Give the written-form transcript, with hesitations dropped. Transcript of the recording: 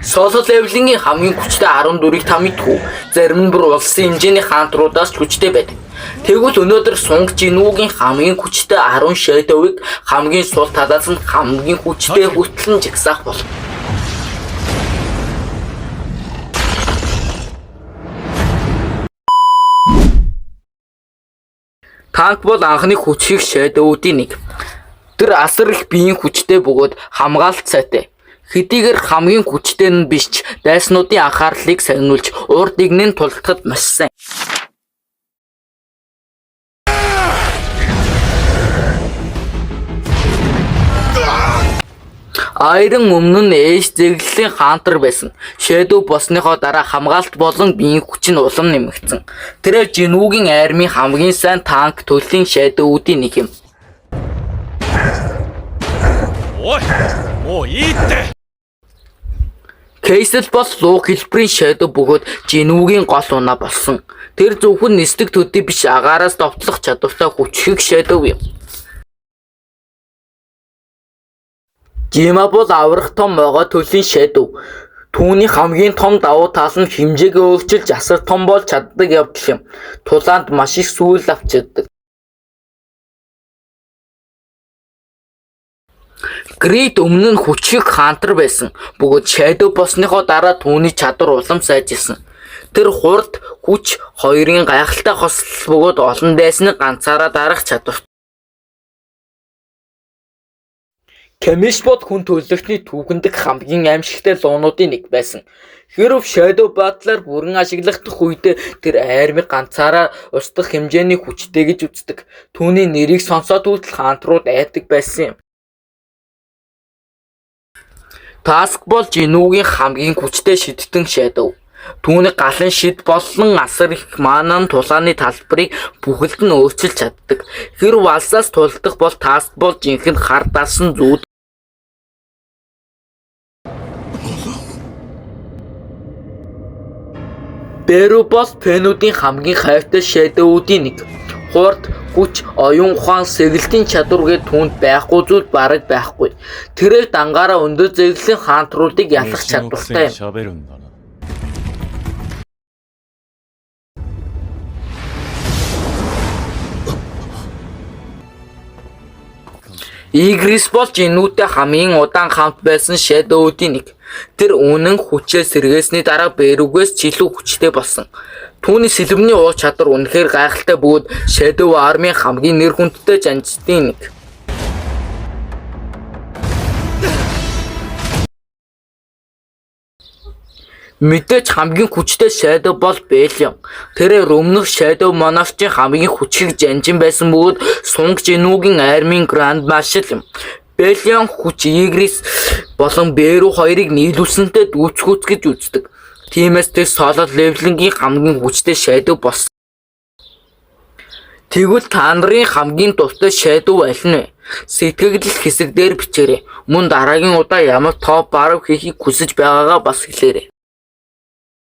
Solo leveling-ийн хамгийн хүчтэй 14-ийг та мэдхүү. Зарим нь бүр улсын хэмжээний хаантруудаас ч хүчтэй байдаг. Тэгвэл өнөөдөр Сунг Жинвугийн хамгийн хүчтэй 10 Shadow-ыг хамгийн сул талаас нь хамгийн хүчтэй хөтлөн жигсаах болно. Танк бол анхны хүчийг Shadow-уудын нэг. Тэр асар их биеийн хүчтэй бөгөөд хамгаалалт сайтай. Хэдийгээр хамгийн хүчтэй нь биш ч дайснуудын анхаарлыг сагнуулж урд игнэн тулдахад маш сайн. Айрон өмнө нь ээж зэглэлийн хаантар байсан. Shadow босныхоо дараа хамгаалалт болон биеийн хүч нь улам нэмэгдсэн. Тэр Жинвугийн армийн хамгийн сайн танк төлөвийн Shadow-уудын нэг юм. Ой, ийдэ. Кейсэл бол луу хэлбэрийн Shadow бөгөөд Жинвугийн гол унаа болсон. Тэр зөвхөн нисдэг төдий биш агаараас довтлох чадвартай хүчрхэг Shadow юм. Жима бол аврах том могоо төлөлийн Shadow. Түүний хамгийн том давуу тал нь хэмжээгээ өөрчилж асар том болж чаддаг явдал юм. Тулаанд маш их сүүл авчирдаг. Грид өмнө нь хүчрхэг хаантар байсан. Бөгөөд Shadow босныхоо дараа түүний чадвар улам сайжилсан. Тэр хурд хүч хоёрын гайхалтай хослол бөгөөд олон дайсныг ганцаараа дарах чадвар. Кэмиш бод хүн төлөвлөлтний түүхэнд хамгийн аимшигтай луунуудын нэг байсан. Хэрв Shadow батлаар бүрэн ашиглахдах үедээ тэр армиг ганцаараа устдах хэмжээний хүчтэй гэж үздэг. Түүний нэрийг сонсоод хүртэл хаантрууд айдаг байсан юм. Task бол Жинвугийн хамгийн хүчтэй шидтэн Shadow. Түүний галан шид болон асар их маанан тулааны талбарыг бүхэлд нь өөрчилж чаддаг. Хэрв валсаас тулдах бол Task бол жинхэнэ хар даасан зүүд. Бэру бол Пенүүдийн хамгийн хайртай Shadow-уудын нэг. Хурд, хүч, оюун ухаан, сэгэлтийн чадвар гээд түүнд байхгүй зүйл бараг байхгүй. Тэрээр дангаараа өндөр зэрэглэлийн хаантруудыг ялах чадвартай юм. Игрис бол Жинвутэй хамгийн удаан хамт байсан Shadow-уудын нэг. Тэр үнэн хүчээ сэргээсний дараа Бэрүгээс ч илүү хүчтэй болсон. Түүний сэлбэний уур чадвар үнэхээр гайхалтай бөгөөд Shadow армийн хамгийн нэр хүндтэй жанжтын нэг. Мэдээж хамгийн хүчтэй Shadow бол Belion. Тэр өмнөх Shadow Monarch-ийн хамгийн хүчрхэг жанжин байсан бөгөөд Сунг Жинвугийн армийн Grand Marshal юм. Belion хүч Игрис болон Бэру хоёрыг нийлүүлсэнтэй дүүцгүүц гэж үздэг. Тиймээс тэр Solo leveling-ийн хамгийн хүчтэй Shadow болсон. Тэгвэл та нарын хамгийн дуртай Shadow аль нь вэ? Сэтгэгдэл хэсэг дээр бичээрэй. Мөн дараагийн удаа ямар топ 10 хийхийг хүсэж байгаагаа бас хэлээрэй.